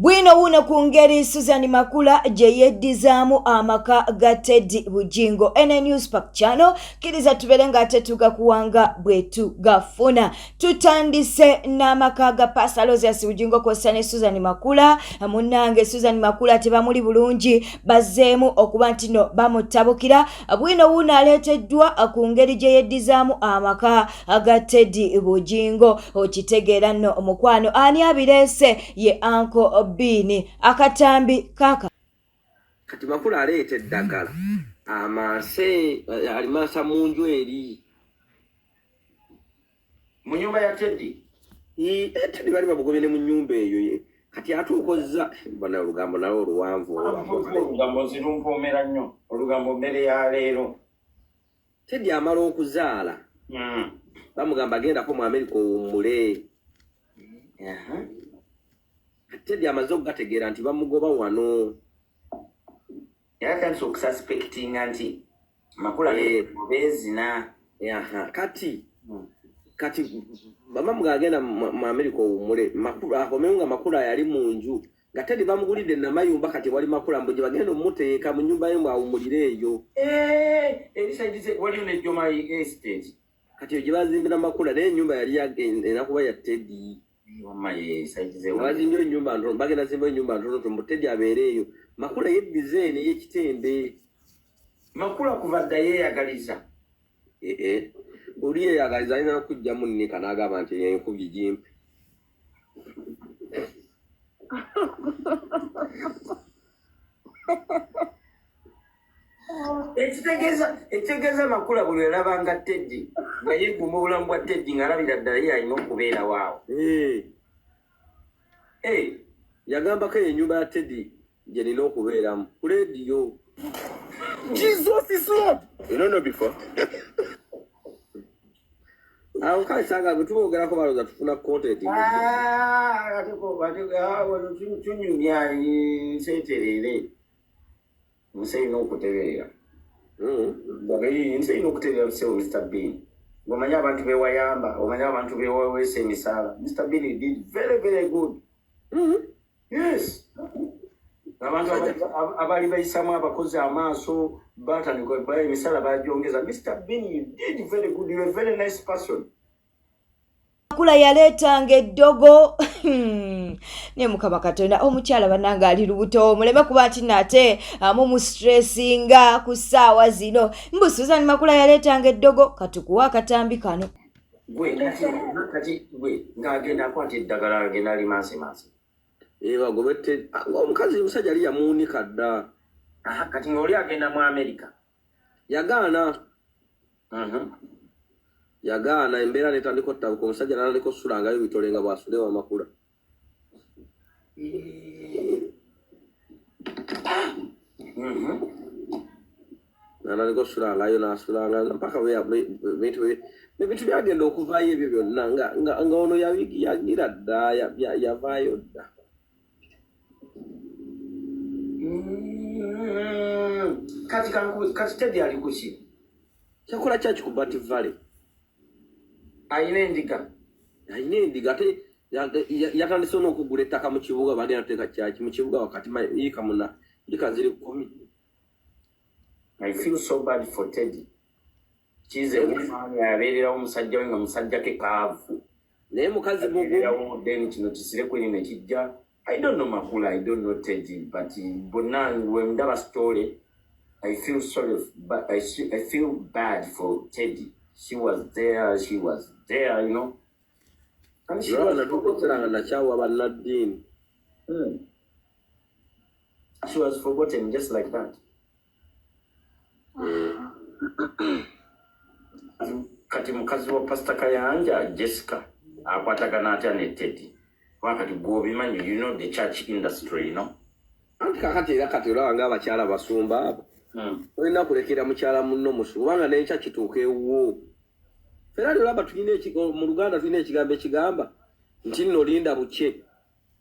Bwino wuno ku ngeri Susan Makula gye yeddizaamu amaka ga Teddy Bugingo. ene Newspack Channel kiriza tubere ng'ate tugakuwanga bwe tugafuna. Tutandise n'amaka ga Pastor Rosias Bugingo kw'ossa ne Susan Makula. Munnange Susan Makula tebamuli bulungi, bazzeemu okuba nti no bamutabukira. Bwino wuno aleeteddwa ku ngeri gye yeddizaamu amaka ga Teddy Bugingo. Okitegeera nno omukwano ani abireese ye Uncle Bini akatambi kaka kati Makula aleeta eddagala amase alimasa munju eri mu nyumba ya Teddy Teddy bali babugobye mu nyumba eyo kati atuukozza bana olugambo nalwo oluwanvu olugambo zirumpoomera nnyo olugambo mbere ya leero Teddy amala okuzaala bamugamba agendako mu America owummule Teddy amaze okugategeera nti bamugoba wano yakatandise okususpectinga nti Makula bezina kati bamamuga agenda mu America owummule Makula akomenga Makula yali mu nju nga Teddy bamugulidde namayumba kati wali Makula mbu gye bagenda omuteeka mu nyumba ye awummulire eyo ebisaidize waliyo ne Joma estate kati gye bazimbira Makula naye ennyumba yali yagenda kuba ya Teddy Wazimyo nyumba ndo bagenda zimbo nyumba ndo mbu Teddy abeere eyo Makula ye design ye kitembe Makula kuvadda yeyagaliza uli yeyagaliza alina okujja munnika n'agamba nti yenkubye jimpi ekitegeeza Makula buli alabanga Teddy nga yeeguma obulamu bwa Teddy ng'alabira ddala ye alina okubeera waawo yagambako ennyumba ya Teddy gye nina okubeeramu ku leediyo Jesus is Lord. You don't know before. awo kale sanga bwe tubogerako balooza tufuna content tunyumya nseeterere nseyina okutereera nseyina okutereera busewo Mr. Bean ng'omanya abantu bewayamba omanya abantu bewaweesa emisaala Mr. Bean did very very good yes abantu abali bayisamu abakozi amaaso batandika emisala bagyongeza Mr. Bean you did very good, you are a very nice person. Makula yaleetanga eddogo ne Mukama Katonda omukyala bannanga ali lubuto muleme kuba nti nate mu stressinga ku ssaawa zino mbu Susan Makula yaleetanga eddogo katukuwa akatambi kano kati gwe ng'agenda akwata eddagala agenda alimansimansi bagobette omukazi musajja ali yamuwunika dda kati ng'oli agenda mu America yagaana yagaana embeera netandika ottabuka omusajja n'aliko sulangayo bitole nga bw'asule wa Makula n'aliko osulangayo n'asulanga mpaka ebintu byagenda okuvaayo ebyo byonna nga ono yagira dda yavaayo dda kati Teddy ali kuki kyakola kyaki ku Bati Valley ayina endiga ate yatandise n'okugula ettaka mu kibuga bagenda tuteeka kyaki mu kibuga wakati yiika muna yiika ziri 10. I feel so bad for Teddy kize omufani abeererawo omusajja we nga musajja ke kaavu naye mukazi then kino kisire ku ino ekijja I don't know Makula, I don't know Teddy, but bonna when ndaba story I feel sorry, but I feel bad for Teddy. She was there, you know. And she was forgotten just like that. Kati mukazi wa Pastor Kayanja, Jessica, akwatagana atya ne Teddy. Wakati gwobimanyi, you know the church industry, you know. Kati olabanga abakyala basumba abo olina kulekera mukyala munno musu kubanga n'enkya kituuka ewuwo fera olaba tulina mu Luganda tulina ekigambo ekigamba nti nno linda buke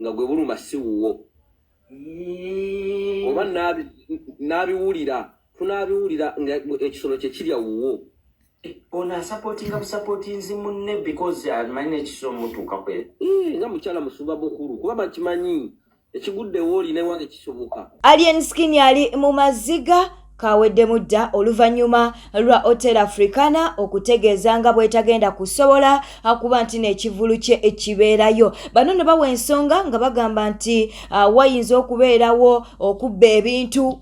nga gwe buluma si wuwo oba n'abiwulira tunaabiwulira nga ekisolo kye kirya wuwo ono asupportinga busupportinzi munne because amanyi n'ekisolo mutuuka kwe nga mukyala musumba bukulu kuba bakimanyi ekiguddewo olina ewange kisoboka. Alien Skin yali mu maziga kawedde mudda oluvannyuma lwa Hotel Africana okutegeeza nga bwetagenda kusobola akuba nti n'ekivulu kye ekibeerayo. Bano ne bawa ensonga nga bagamba nti wayinza okubeerawo okubba ebintu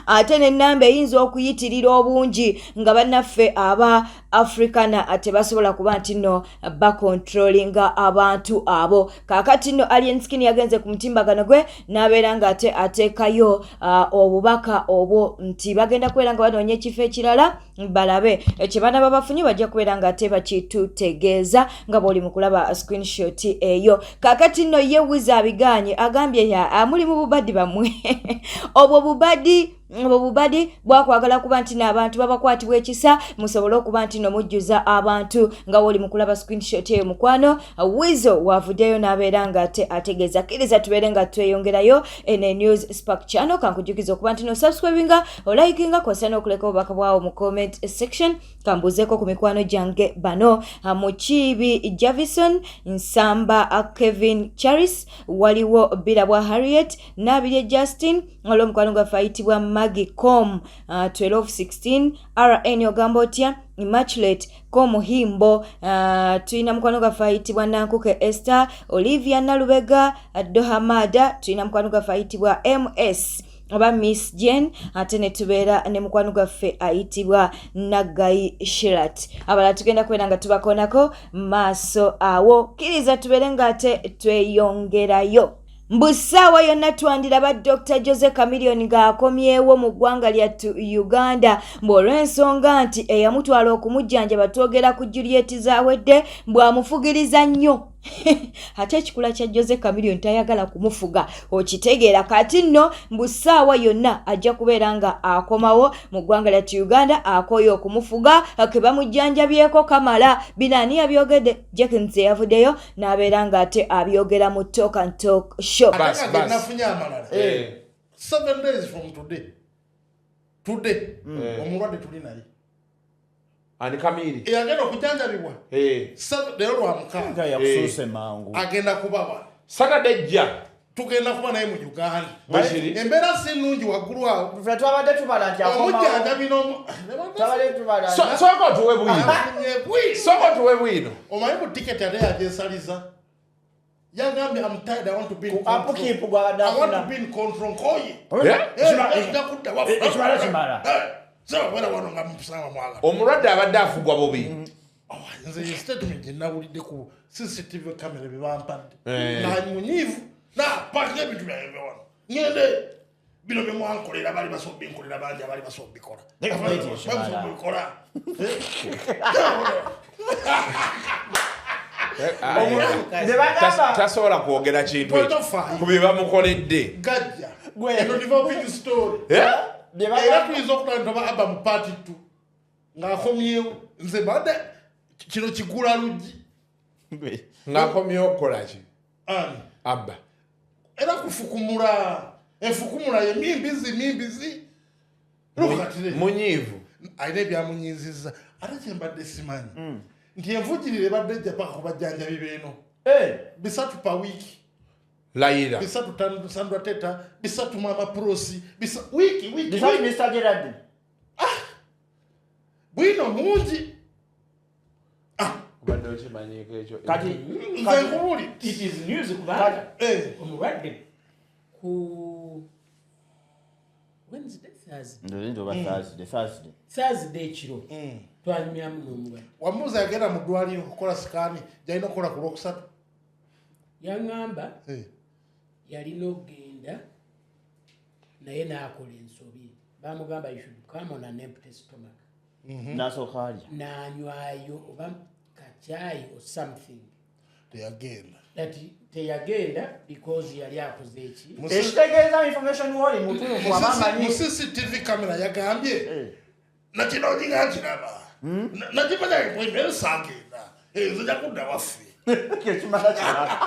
ate n'ennamba eyinza okuyitirira obungi nga bannaffe aba Africana ate basobola kuba nti no bakontrolinga abantu abo. Kaakati no Alien Skin yagenze ku mutimbagano gwe n'abeera nga ate ateekayo obubaka obwo nti bagenda kubeera nga banoonya ekifo ekirala balabe kye bana babafunye bajja kubeera nga ate bakitutegeeza nga bw'oli mu kulaba screenshot eyo. Kaakati nno ye Wiza abiganye agambye muli mu bubadi bammwe obwo bubadi bwakwagala kuba nti n'abantu babakwatibwa ekisa musobole okuba nti nomujjuza abantu nga bw'oli mu kulaba screenshot eyo mukwano. Wizo wavuddeyo n'abeera nga ate ategeeza kkiriza tubeere nga tweyongerayo ene News Spark channel kankujukiza okuba nti no subscribinga olikinga kwasa n'okuleka obubaka bwawo mu comment section kambuzeeko ku mikwano gyange bano Mukiibi Javison Nsamba Kevin Charis waliwo Birabwa Harriet Nabirye Justin olw'omukwano gwaffe ayitibwa Maggie Com 1216 RN Ogambotya Immaculate Komuhimbo tulina mukwano gwaffe ayitibwa Nankuke Esther Olivia Nalubega Dohamada tulina mukwano gwaffe ayitibwa MS oba Miss Jane ate ne tubeera ne mukwano gwaffe ayitibwa Nagayi Shirat. Abala tugenda kubeera nga tubakoonako maaso awo kkiriza tubeere nga ate tweyongerayo. Mbusaawa yonna twandiraba Dr. Jose Chameleone ng'akomyewo mu ggwanga lyattu Uganda olw'ensonga nti eyamutwala okumujjanjaba twogera ku Juliet Zawedde bw'amufugiriza nnyo ate ekikula kya Jose Chameleone tayagala kumufuga okitegeera. Kati nno mbusaawa yonna ajja kubeera nga akomawo mu ggwanga lyattu Uganda akoyo okumufuga ke bamujjanjabyeko kamala. Binani yabyogedde Jenkins yavuddeyo n'abeera nga ate abyogera mu Talk and Talk show. 7 days from today omulwadde tuli naye ani Kamili agenda okujanjabibwa lero lwa mukaaga yakususe mangu agenda kubaba Saturday jja tugenda kuba naye mu Uganda. Embeera si nnungi waggulu awo twabadde tubala nti omujjanjabi soko tuwe bwino omanyi ku tiketi ate yagyesaliza yagambye I'm tired, I want to be in control. I want to be in control. Nkoye. Ekimala kimala. Omulwadde abadde afugwa bubi. Nze statement nawulidde ku CCTV camera bibampadde. Na munyivu na paki ebintu bya everyone. Ngende bino bye mwankolera bali basobbi nkolera bangi abali basobbikola. Basobbikola. Tasobola kwogera kintu ekyo ku bye bamukoledde. Gajja. Eno ndiva big story. Era tuyinza okulaba nti aba mu party 2 ng'akomyewo nze badde kino kigula luggi ng'akomyewo okukola ki abba era kufukumula enfukumula ye mimbizi munyiivu ayina ebyamunyinzizza ate kyembadde simanyi nti envujirire badde ejja paka kubajjanjabi beeno bisatu pa wiiki layira bisatu Sandra Teta bisatu Mama Prosi wiki bisatu Mr. Gerard bwino mungi obadde okimanyiiko ekyo kati nze nkubuli it is news kubanga omulwadde ku Wednesday Thursday ekiro twanyumyamu n'omulwadde wamubuuza yagenda mu ddwaliro okukola sikaani gyalina okukola ku lwokusatu yaŋŋamba yalina okugenda naye n'akola ensobi bamugamba you should come on an empty stomach nasooka alya n'anywayo oba kacaayi or something teyagenda teyagenda because yali akoze eki ekitegeeza information woli mutuufu mu CCTV camera yagambye nakino ginga nkiraba nakimanya sagenda nzija kudda waffe ekimala kirala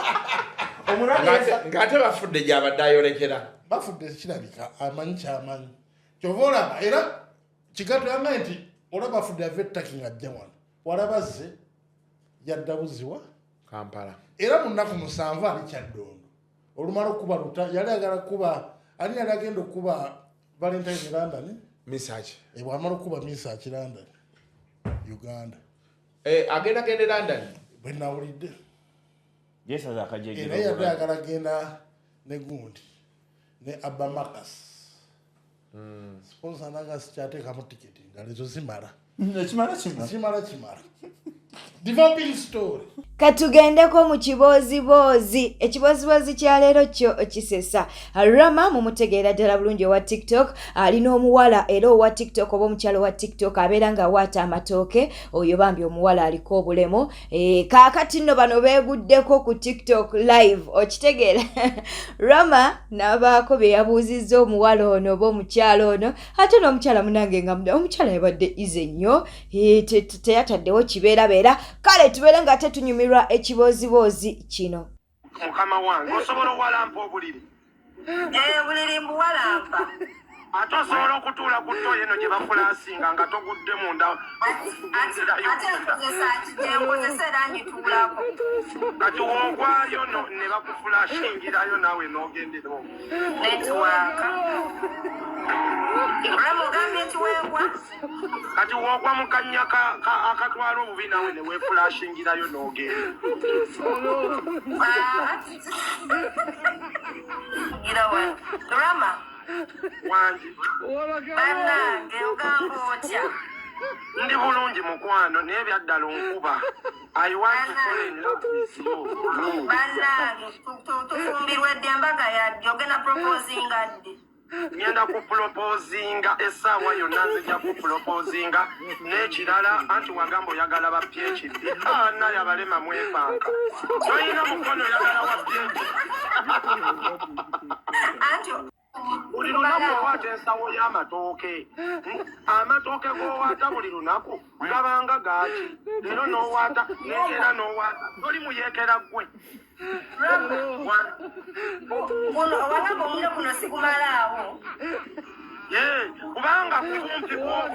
ng'ate bafudde gy'abadde ayolekera bafudde kirabika amanyi kyamanyi kyova olaba era kigato yanga nti olaba afudde ava ettaki ng'ajja wano walaba zze yadda buziwa Kampala era mu nnaku 7 ali Kyaddondo olumala okuba luta yali agala kuba ani yali agenda okuba Valentine London Misaki bwamala okuba Misaki London Uganda agenda London bwe nawulidde yesaza akajege naye yali agala genda ne gundi ne Abba Makas sponsor naga sikyateekamu tiketi ngalo ezo zimala kimala developing story Katugendeko mu kibozibozi ekibozibozi kya leero kyo kisesa Rama mumutegeera ddala bulungi owa TikTok alina omuwala era owa TikTok oba omukyalo wa TikTok abeera nga waata amatooke oyo bambi omuwala aliko obulemo kaakati nno bano beeguddeko ku TikTok live okitegeera Rama n'abaako bye yabuuzizza omuwala ono oba omukyalo ono ate n'omukyala munange nga omukyala yabadde ize nnyo teyataddewo kibeerabeera kale tubeere nga tetunyumirwa ekibozibozi kino mukama wange osobola owalampa obuliri buliri mbuwalampa ate osobola okutuula ku ttoyi eno gye bafulasinga nga togudde munda ate nkozesa kyenkozesa era ngituulako kati woogwayo ne bakufulashingirayo naawe n'ogendera omwo netiwaaka olwamugambye nti weegwa kati woogwa mu kannya akatwala obubi naawe ne weefulashingirayo n'ogenda Rama wangi bannange ogamba otya ndi bulungi mukwano naye byaddala onkuba I want to fall in love with you bannange tufumbirwa edde embaga yadde ogenda proposinga ddi ngenda kupulopoozinga essaawa yonna nzija kupulopoozinga n'ekirala anti wagamba oyagala ba PhD naye abalema mwepanka toyina mukono oyagala wa PhD anti buli lunaku owaata ensawo y'amatooke amatooke g'owaata buli lunaku gabanga gaaki leero n'owaata neera n'owaata toli muyeekera ggwe owagamba omuno guno sigumalaawo kubanga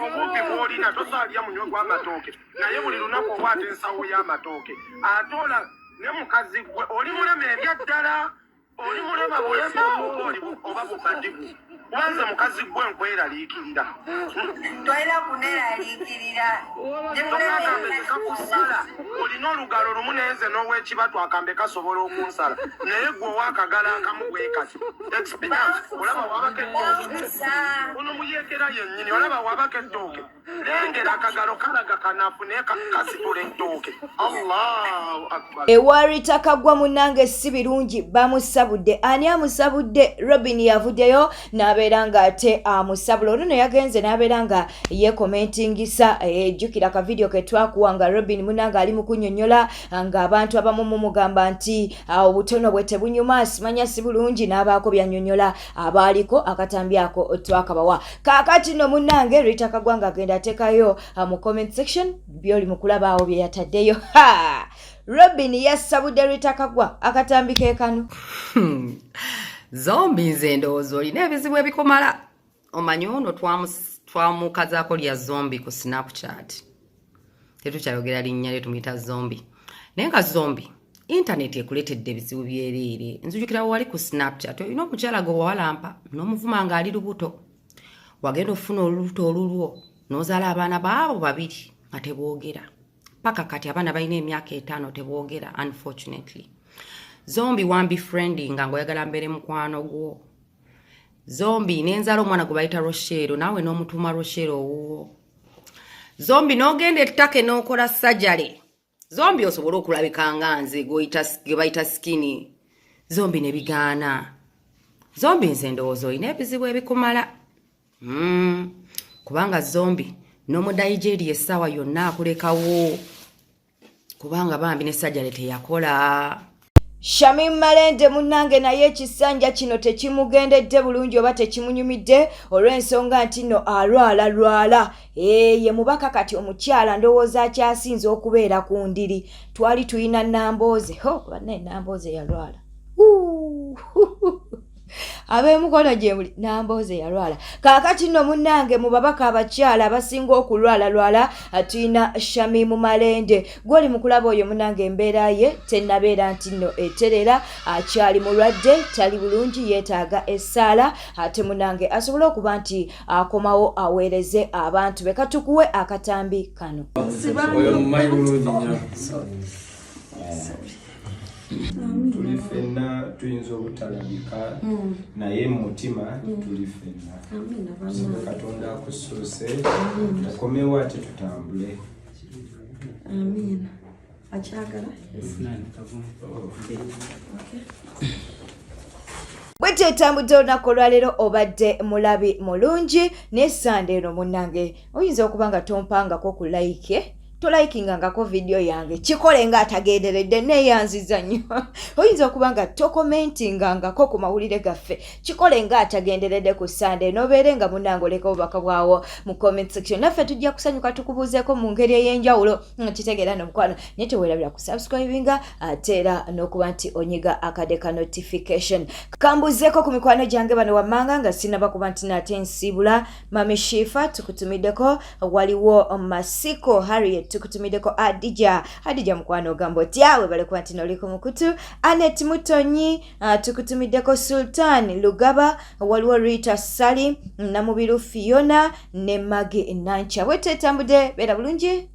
kumumpi bw'olina tosaalya munywe gw'amatooke naye buli lunaku owaata ensawo y'amatooke ate ola ne mukazi gwe oli mulema ebyaddala oli mulema bulema oba bukadibu kubanze mukazi gwe nkweraliikirira tolina kuneraliikirira kakusala olina olugalo lumu nenze n'ow'ekibatu akambe kasobola okunsala naye gwe owakagala akamu bwekati experience olaba wabako ettooke ono muyeekera yennyini olaba wabako ettooke lengera akagalo kalaga kanafu naye kasitula ettooke allahu akbar Ewarita kagwa munange si birungi bamusabudde ani amusabudde Robin yavuddeyo n'abeera nga ate amusabula ono yagenze n'abeera nga yekomentingisa ejjukira ka video ke twakuwanga Robin munange ali mu kunnyonnyola nga abantu abamu mugamba nti obutono bwe tebunyuma simanya si bulungi n'abaako byannyonnyola abaaliko akatambi ako twakabawa kaakati no munange Rita kagwa nga agenda ateekayo mu comment section byoli mu kulabaawo bye yataddeyo Robin yasabudde Rita kagwa akatambi ke kano zombi nze ndowooza olina ebizibu ebikumala omanyi ono twamukazaako lya zombi ku Snapchat tetukyayogera linnya lye tumuyita zombi naye nga zombi intaneti ekuleetedde ebizibu byereere nzijukira wali ku Snapchat olina omukyala gwe wawalampa n'omuvuma nga ali lubuto wagenda ofuna olubuto olulwo n'ozaala abaana baabo babiri nga teboogera paka kati abaana balina emyaka 5 teboogera unfortunately zombi wambi friending nga ngoyagala mbere mukwano gwo zombi nenzala omwana gwe bayita Rochelle naawe n'omutuuma Rochelle owuwo zombi n'ogenda ettake n'okola sajale zombi osobola okulabika nga nze gwe bayita skini zombi ne bigaana zombi nze ndowooza olina ebizibu ebikumala kubanga zombi n'omudayijeri essaawa yonna akulekawo kubanga bambi ne sajale teyakola Shamim Malende munange naye ekisanja kino tekimugendedde bulungi oba tekimunyumidde olw'ensonga nti no alwala ye mubaka kati omukyala ndowooza akyasinze okubeera ku ndiri twali tuyina Nambooze banne Nambooze yalwala ab'emukono gye muli Nambooze yalwala kaakati nno munnange mu babaka abakyala abasinga okulwalalwala tuyina Shamimu Malende gw'oli mu kulaba oyo munnange embeera ye tennabeera nti nno eterera akyali mulwadde tali bulungi yeetaaga essaala ate munnange asobole okuba nti akomawo aweereze abantu be katukuwe akatambi kano oyo mumanyi bulungi nnyo tuli ffenna tuyinza obutalabika naye mu mutima tuli ffenna tusibe Katonda akusuuse tukomewo ate tutambule Amina. Akyagala? bwete etambudde olunaku olwaleero obadde mulabi mulungi ne Sande eno munnange oyinza okuba nga tompangako ku like tolayikingangako vidiyo yange kikole nga atagenderedde neeyanziza nnyo oyinza okuba nga tokomentingangako ku mawulire gaffe kikole nga atagenderedde ku Sande nobeere nga munnange oleka obubaka bwawo mu comment section naffe tujja kusanyuka tukubuuzeeko mu ngeri ey'enjawulo kitegeera nomukwano naye teweerabira ku subscribinga ate era n'okuba nti onyiga akade ka notification kambuzeeko ku mikwano gyange bano wammanga nga sinaba kuba nti nate nsiibula Mami Shifa tukutumiddeko waliwo Masiko Harriet tukutumiddeko Adija mukwano ogamba otyawe balekuba nti noliko mukutu Anet Mutonyi tukutumiddeko Sultan Lugaba waliwo Rita Sali Namubiru Fiona ne Magi Nancha bwete etambudde beera bulungi